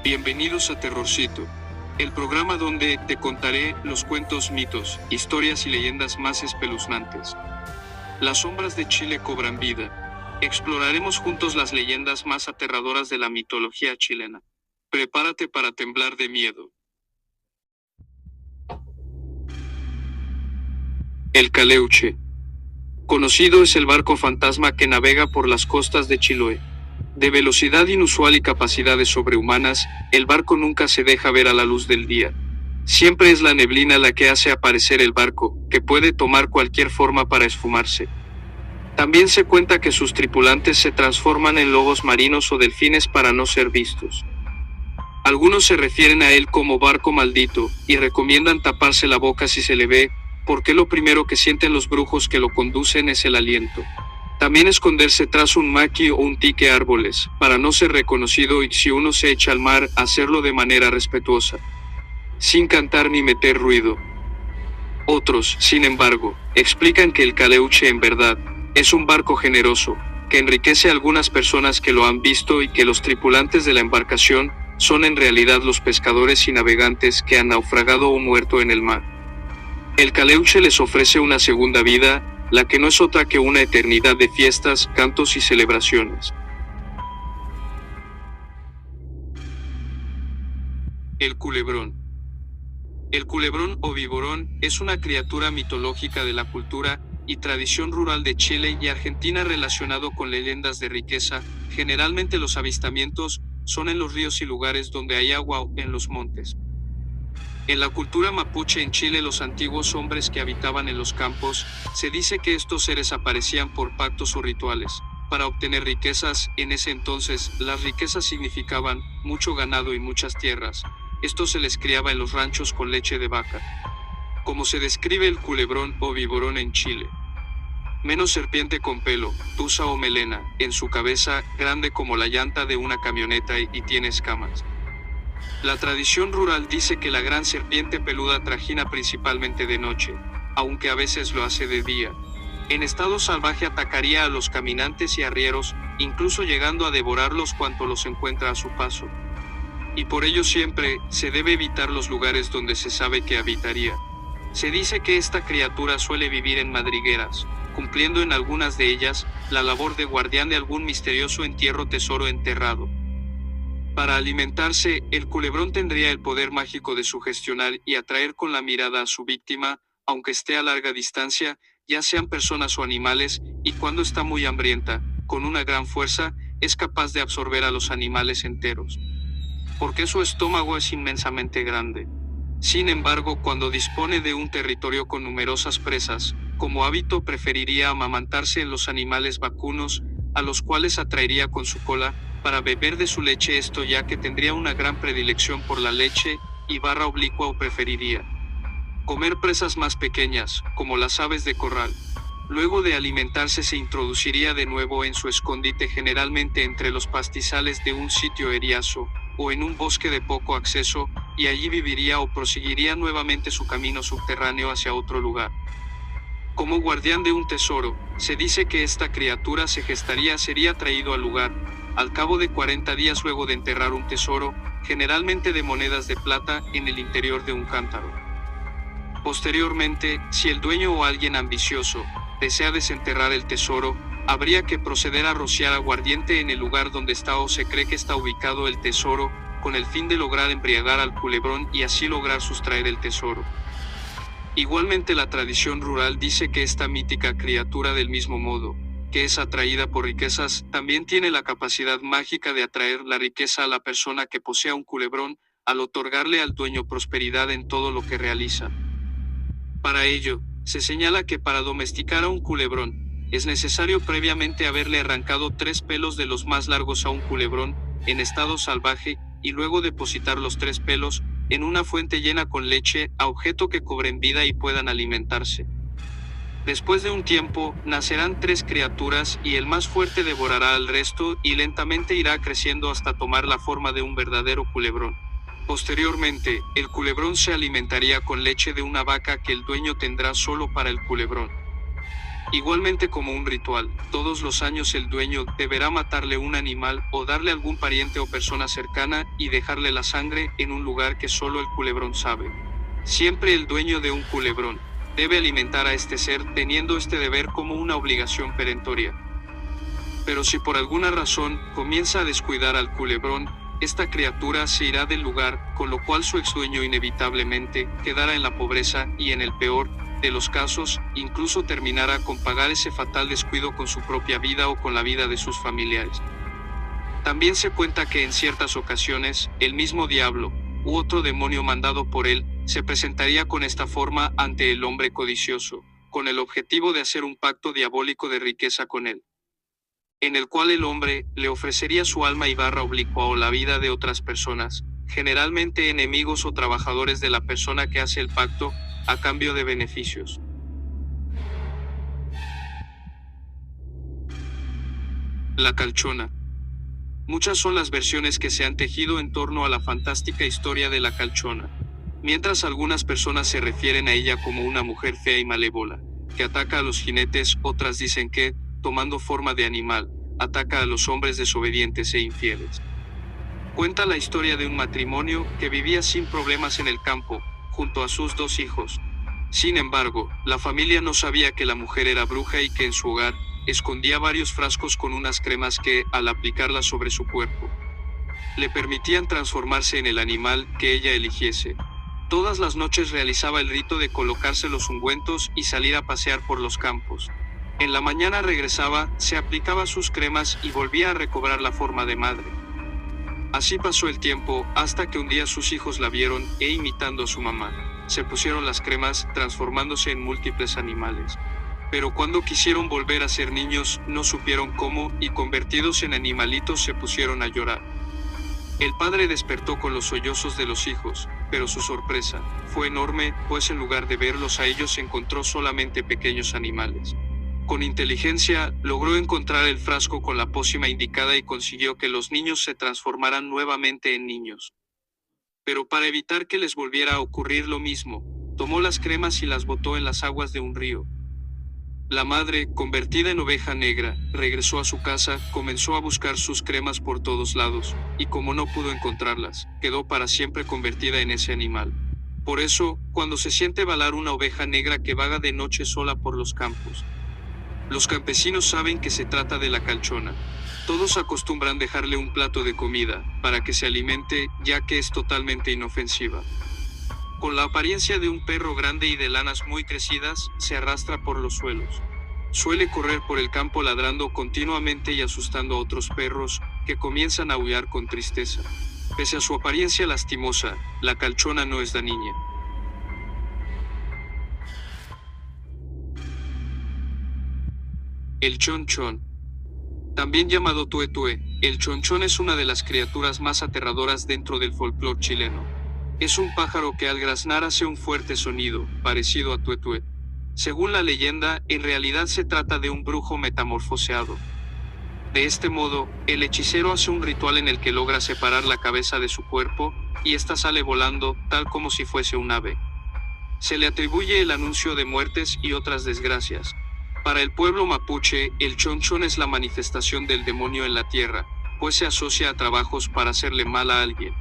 Bienvenidos a Terrorcito, el programa donde te contaré los cuentos, mitos, historias y leyendas más espeluznantes. Las sombras de Chile cobran vida. Exploraremos juntos las leyendas más aterradoras de la mitología chilena. Prepárate para temblar de miedo. El Caleuche. Conocido es el barco fantasma que navega por las costas de Chiloé. De velocidad inusual y capacidades sobrehumanas, el barco nunca se deja ver a la luz del día. Siempre es la neblina la que hace aparecer el barco, que puede tomar cualquier forma para esfumarse. También se cuenta que sus tripulantes se transforman en lobos marinos o delfines para no ser vistos. Algunos se refieren a él como barco maldito, y recomiendan taparse la boca si se le ve, porque lo primero que sienten los brujos que lo conducen es el aliento. También esconderse tras un maqui o un tique árboles, para no ser reconocido, y si uno se echa al mar, hacerlo de manera respetuosa, sin cantar ni meter ruido. Otros, sin embargo, explican que el Caleuche en verdad es un barco generoso, que enriquece a algunas personas que lo han visto y que los tripulantes de la embarcación son en realidad los pescadores y navegantes que han naufragado o muerto en el mar. El Caleuche les ofrece una segunda vida, la que no es otra que una eternidad de fiestas, cantos y celebraciones. El culebrón. El culebrón o viborón es una criatura mitológica de la cultura y tradición rural de Chile y Argentina relacionado con leyendas de riqueza. Generalmente los avistamientos son en los ríos y lugares donde hay agua o en los montes. En la cultura mapuche en Chile, los antiguos hombres que habitaban en los campos, se dice que estos seres aparecían por pactos o rituales, para obtener riquezas. En ese entonces, las riquezas significaban mucho ganado y muchas tierras. Esto se les criaba en los ranchos con leche de vaca. Como se describe el culebrón o viborón en Chile: menos serpiente con pelo, tusa o melena, en su cabeza, grande como la llanta de una camioneta y tiene escamas. La tradición rural dice que la gran serpiente peluda trajina principalmente de noche, aunque a veces lo hace de día. En estado salvaje atacaría a los caminantes y arrieros, incluso llegando a devorarlos cuanto los encuentra a su paso. Y por ello siempre se debe evitar los lugares donde se sabe que habitaría. Se dice que esta criatura suele vivir en madrigueras, cumpliendo en algunas de ellas la labor de guardián de algún misterioso entierro tesoro enterrado. Para alimentarse, el culebrón tendría el poder mágico de sugestionar y atraer con la mirada a su víctima, aunque esté a larga distancia, ya sean personas o animales, y cuando está muy hambrienta, con una gran fuerza, es capaz de absorber a los animales enteros, porque su estómago es inmensamente grande. Sin embargo, cuando dispone de un territorio con numerosas presas, como hábito preferiría amamantarse en los animales vacunos, a los cuales atraería con su cola, para beber de su leche, esto ya que tendría una gran predilección por la leche, y barra oblicua o preferiría comer presas más pequeñas, como las aves de corral. Luego de alimentarse se introduciría de nuevo en su escondite, generalmente entre los pastizales de un sitio eriazo, o en un bosque de poco acceso, y allí viviría o proseguiría nuevamente su camino subterráneo hacia otro lugar. Como guardián de un tesoro, se dice que esta criatura sería traído al lugar, al cabo de 40 días luego de enterrar un tesoro, generalmente de monedas de plata, en el interior de un cántaro. Posteriormente, si el dueño o alguien ambicioso desea desenterrar el tesoro, habría que proceder a rociar aguardiente en el lugar donde está o se cree que está ubicado el tesoro, con el fin de lograr embriagar al culebrón y así lograr sustraer el tesoro. Igualmente, la tradición rural dice que esta mítica criatura, del mismo modo que es atraída por riquezas, también tiene la capacidad mágica de atraer la riqueza a la persona que posea un culebrón, al otorgarle al dueño prosperidad en todo lo que realiza. Para ello, se señala que para domesticar a un culebrón, es necesario previamente haberle arrancado 3 pelos de los más largos a un culebrón, en estado salvaje, y luego depositar los 3 pelos, en una fuente llena con leche, a objeto que cobren vida y puedan alimentarse. Después de un tiempo, nacerán 3 criaturas y el más fuerte devorará al resto y lentamente irá creciendo hasta tomar la forma de un verdadero culebrón. Posteriormente, el culebrón se alimentaría con leche de una vaca que el dueño tendrá solo para el culebrón. Igualmente como un ritual, todos los años el dueño deberá matarle un animal o darle a algún pariente o persona cercana y dejarle la sangre en un lugar que solo el culebrón sabe. Siempre el dueño de un culebrón debe alimentar a este ser teniendo este deber como una obligación perentoria. Pero si por alguna razón comienza a descuidar al culebrón, esta criatura se irá del lugar, con lo cual su exdueño inevitablemente quedará en la pobreza y en el peor de los casos, incluso terminará con pagar ese fatal descuido con su propia vida o con la vida de sus familiares. También se cuenta que en ciertas ocasiones, el mismo diablo, u otro demonio mandado por él, se presentaría con esta forma ante el hombre codicioso, con el objetivo de hacer un pacto diabólico de riqueza con él, en el cual el hombre le ofrecería su alma y barra oblicua o la vida de otras personas, generalmente enemigos o trabajadores de la persona que hace el pacto, a cambio de beneficios. La calchona. Muchas son las versiones que se han tejido en torno a la fantástica historia de la calchona. Mientras algunas personas se refieren a ella como una mujer fea y malévola, que ataca a los jinetes, otras dicen que, tomando forma de animal, ataca a los hombres desobedientes e infieles. Cuenta la historia de un matrimonio que vivía sin problemas en el campo, junto a sus 2 hijos. Sin embargo, la familia no sabía que la mujer era bruja y que en su hogar escondía varios frascos con unas cremas que, al aplicarlas sobre su cuerpo, le permitían transformarse en el animal que ella eligiese. Todas las noches realizaba el rito de colocarse los ungüentos y salir a pasear por los campos. En la mañana regresaba, se aplicaba sus cremas y volvía a recobrar la forma de madre. Así pasó el tiempo, hasta que un día sus hijos la vieron e imitando a su mamá, se pusieron las cremas, transformándose en múltiples animales. Pero cuando quisieron volver a ser niños, no supieron cómo, y convertidos en animalitos se pusieron a llorar. El padre despertó con los sollozos de los hijos, pero su sorpresa fue enorme, pues en lugar de verlos a ellos encontró solamente pequeños animales. Con inteligencia, logró encontrar el frasco con la pócima indicada y consiguió que los niños se transformaran nuevamente en niños. Pero para evitar que les volviera a ocurrir lo mismo, tomó las cremas y las botó en las aguas de un río. La madre, convertida en oveja negra, regresó a su casa, comenzó a buscar sus cremas por todos lados, y como no pudo encontrarlas, quedó para siempre convertida en ese animal. Por eso, cuando se siente balar una oveja negra que vaga de noche sola por los campos, los campesinos saben que se trata de la calchona. Todos acostumbran dejarle un plato de comida, para que se alimente, ya que es totalmente inofensiva. Con la apariencia de un perro grande y de lanas muy crecidas, se arrastra por los suelos. Suele correr por el campo ladrando continuamente y asustando a otros perros, que comienzan a aullar con tristeza. Pese a su apariencia lastimosa, la calchona no es dañina. El chonchón. También llamado tuetue, el chonchón es una de las criaturas más aterradoras dentro del folclore chileno. Es un pájaro que al graznar hace un fuerte sonido, parecido a tuetue. Según la leyenda, en realidad se trata de un brujo metamorfoseado. De este modo, el hechicero hace un ritual en el que logra separar la cabeza de su cuerpo, y ésta sale volando, tal como si fuese un ave. Se le atribuye el anuncio de muertes y otras desgracias. Para el pueblo mapuche, el chonchón es la manifestación del demonio en la tierra, pues se asocia a trabajos para hacerle mal a alguien.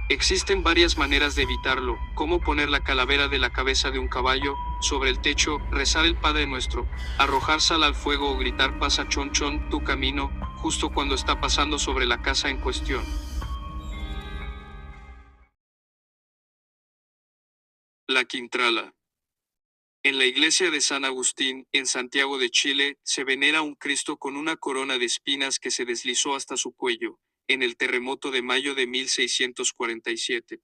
Existen varias maneras de evitarlo, como poner la calavera de la cabeza de un caballo sobre el techo, rezar el Padre Nuestro, arrojar sal al fuego o gritar pasa chonchón, tu camino, justo cuando está pasando sobre la casa en cuestión. La Quintrala. En la iglesia de San Agustín, en Santiago de Chile, se venera un Cristo con una corona de espinas que se deslizó hasta su cuello, en el terremoto de mayo de 1647.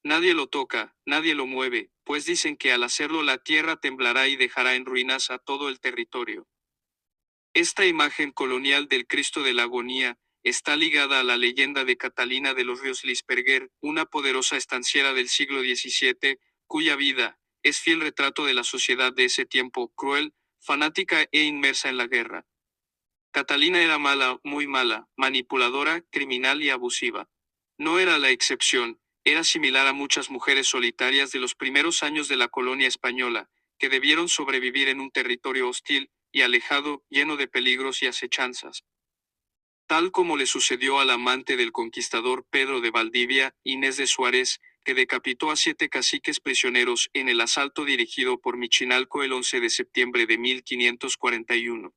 Nadie lo toca, nadie lo mueve, pues dicen que al hacerlo la tierra temblará y dejará en ruinas a todo el territorio. Esta imagen colonial del Cristo de la Agonía está ligada a la leyenda de Catalina de los Ríos Lisperguer, una poderosa estanciera del siglo XVII, cuya vida es fiel retrato de la sociedad de ese tiempo, cruel, fanática e inmersa en la guerra. Catalina era mala, muy mala, manipuladora, criminal y abusiva. No era la excepción, era similar a muchas mujeres solitarias de los primeros años de la colonia española, que debieron sobrevivir en un territorio hostil y alejado, lleno de peligros y acechanzas. Tal como le sucedió al amante del conquistador Pedro de Valdivia, Inés de Suárez, que decapitó a 7 caciques prisioneros en el asalto dirigido por Michinalco el 11 de septiembre de 1541.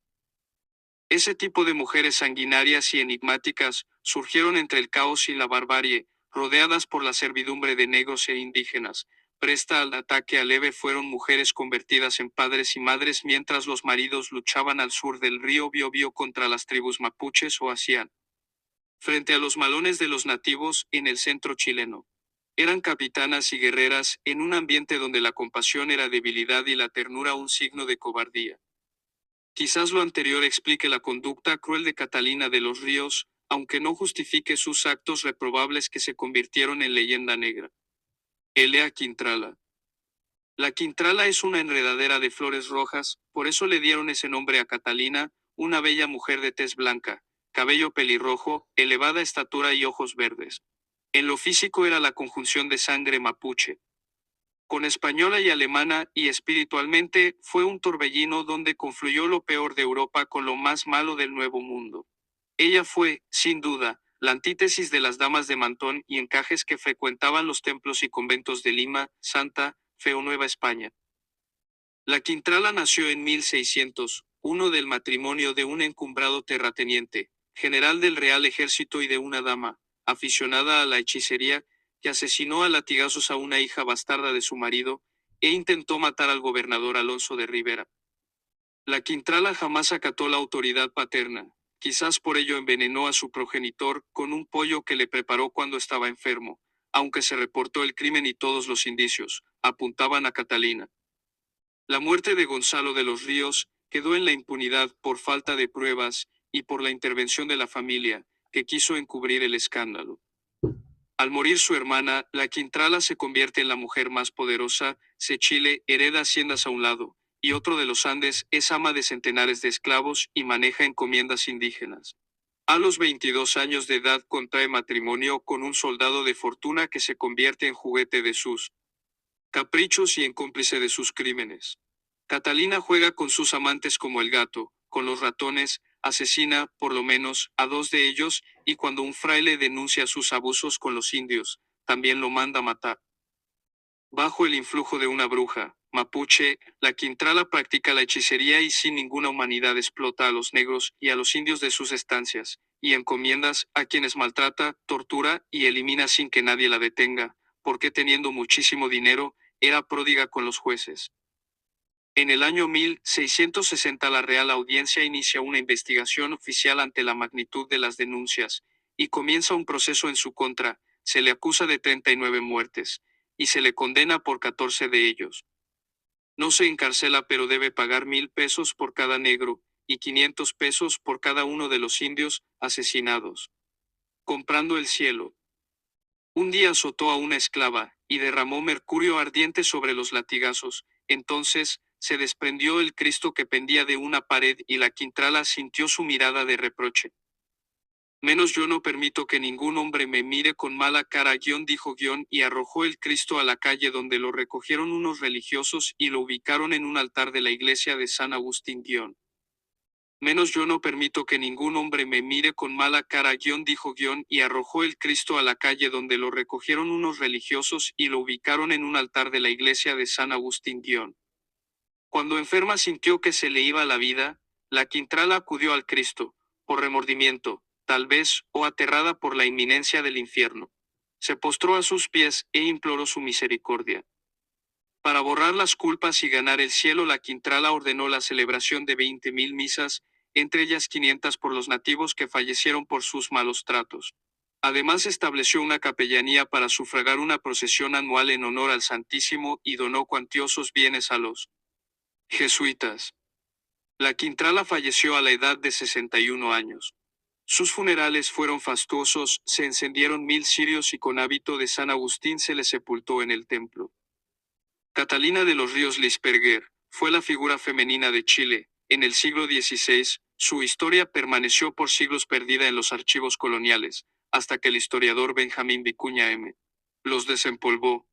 Ese tipo de mujeres sanguinarias y enigmáticas surgieron entre el caos y la barbarie, rodeadas por la servidumbre de negros e indígenas. Presta al ataque aleve fueron mujeres convertidas en padres y madres mientras los maridos luchaban al sur del río Biobío contra las tribus mapuches o hacían frente a los malones de los nativos en el centro chileno. Eran capitanas y guerreras en un ambiente donde la compasión era debilidad y la ternura un signo de cobardía. Quizás lo anterior explique la conducta cruel de Catalina de los Ríos, aunque no justifique sus actos reprobables que se convirtieron en leyenda negra. Elea Quintrala. La quintrala es una enredadera de flores rojas, por eso le dieron ese nombre a Catalina, una bella mujer de tez blanca, cabello pelirrojo, elevada estatura y ojos verdes. En lo físico era la conjunción de sangre mapuche con española y alemana, y espiritualmente fue un torbellino donde confluyó lo peor de Europa con lo más malo del Nuevo Mundo. Ella fue, sin duda, la antítesis de las damas de mantón y encajes que frecuentaban los templos y conventos de Lima, Santa Fe o Nueva España. La Quintrala nació en 1601 del matrimonio de un encumbrado terrateniente, general del Real Ejército y de una dama, aficionada a la hechicería, que asesinó a latigazos a una hija bastarda de su marido, e intentó matar al gobernador Alonso de Rivera. La Quintrala jamás acató la autoridad paterna, quizás por ello envenenó a su progenitor con un pollo que le preparó cuando estaba enfermo, aunque se reportó el crimen y todos los indicios apuntaban a Catalina. La muerte de Gonzalo de los Ríos quedó en la impunidad por falta de pruebas y por la intervención de la familia, que quiso encubrir el escándalo. Al morir su hermana, la Quintrala se convierte en la mujer más poderosa, Sechile hereda haciendas a un lado, y otro de los Andes es ama de centenares de esclavos y maneja encomiendas indígenas. A los 22 años de edad contrae matrimonio con un soldado de fortuna que se convierte en juguete de sus caprichos y en cómplice de sus crímenes. Catalina juega con sus amantes como el gato, con los ratones, asesina, por lo menos, a 2 de ellos, y cuando un fraile denuncia sus abusos con los indios, también lo manda matar. Bajo el influjo de una bruja, mapuche, la Quintrala practica la hechicería y sin ninguna humanidad explota a los negros y a los indios de sus estancias, y encomiendas, a quienes maltrata, tortura y elimina sin que nadie la detenga, porque teniendo muchísimo dinero, era pródiga con los jueces. En el año 1660 la Real Audiencia inicia una investigación oficial ante la magnitud de las denuncias, y comienza un proceso en su contra. Se le acusa de 39 muertes, y se le condena por 14 de ellos. No se encarcela pero debe pagar 1,000 pesos por cada negro, y 500 pesos por cada uno de los indios asesinados. Comprando el cielo. Un día azotó a una esclava, y derramó mercurio ardiente sobre los latigazos. Entonces, se desprendió el Cristo que pendía de una pared y la Quintrala sintió su mirada de reproche. Menos yo no permito que ningún hombre me mire con mala cara, dijo, y arrojó el Cristo a la calle donde lo recogieron unos religiosos y lo ubicaron en un altar de la iglesia de San Agustín, Menos yo no permito que ningún hombre me mire con mala cara, dijo, y arrojó el Cristo a la calle donde lo recogieron unos religiosos y lo ubicaron en un altar de la iglesia de San Agustín, Cuando enferma sintió que se le iba la vida, la Quintrala acudió al Cristo, por remordimiento, tal vez, o aterrada por la inminencia del infierno. Se postró a sus pies e imploró su misericordia. Para borrar las culpas y ganar el cielo, la Quintrala ordenó la celebración de 20,000 misas, entre ellas 500 por los nativos que fallecieron por sus malos tratos. Además estableció una capellanía para sufragar una procesión anual en honor al Santísimo y donó cuantiosos bienes a los jesuitas. La Quintrala falleció a la edad de 61 años. Sus funerales fueron fastuosos, se encendieron 1,000 cirios y con hábito de San Agustín se le sepultó en el templo. Catalina de los Ríos Lisperguer fue la figura femenina de Chile. En el siglo XVI, su historia permaneció por siglos perdida en los archivos coloniales, hasta que el historiador Benjamín Vicuña M. los desempolvó.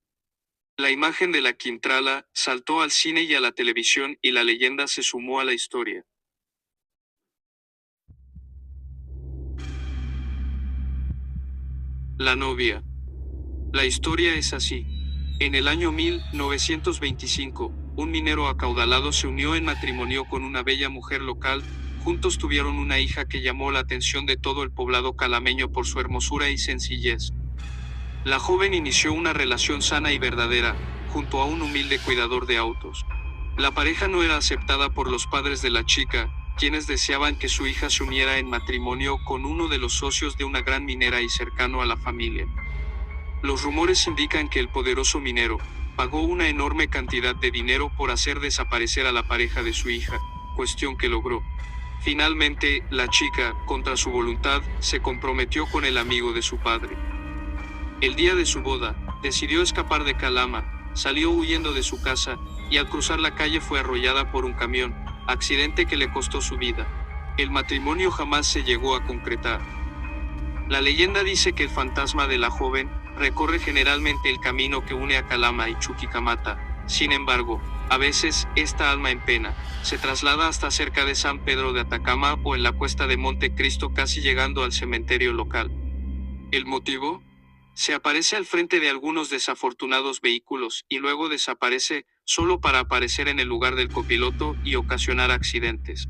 La imagen de la Quintrala saltó al cine y a la televisión y la leyenda se sumó a la historia. La novia. La historia es así. En el año 1925, un minero acaudalado se unió en matrimonio con una bella mujer local. Juntos tuvieron una hija que llamó la atención de todo el poblado calameño por su hermosura y sencillez. La joven inició una relación sana y verdadera, junto a un humilde cuidador de autos. La pareja no era aceptada por los padres de la chica, quienes deseaban que su hija se uniera en matrimonio con uno de los socios de una gran minera y cercano a la familia. Los rumores indican que el poderoso minero pagó una enorme cantidad de dinero por hacer desaparecer a la pareja de su hija, cuestión que logró. Finalmente, la chica, contra su voluntad, se comprometió con el amigo de su padre. El día de su boda, decidió escapar de Calama, salió huyendo de su casa, y al cruzar la calle fue arrollada por un camión, accidente que le costó su vida. El matrimonio jamás se llegó a concretar. La leyenda dice que el fantasma de la joven recorre generalmente el camino que une a Calama y Chuquicamata. Sin embargo, a veces, esta alma en pena se traslada hasta cerca de San Pedro de Atacama o en la cuesta de Monte Cristo, casi llegando al cementerio local. ¿El motivo? Se aparece al frente de algunos desafortunados vehículos y luego desaparece, solo para aparecer en el lugar del copiloto y ocasionar accidentes.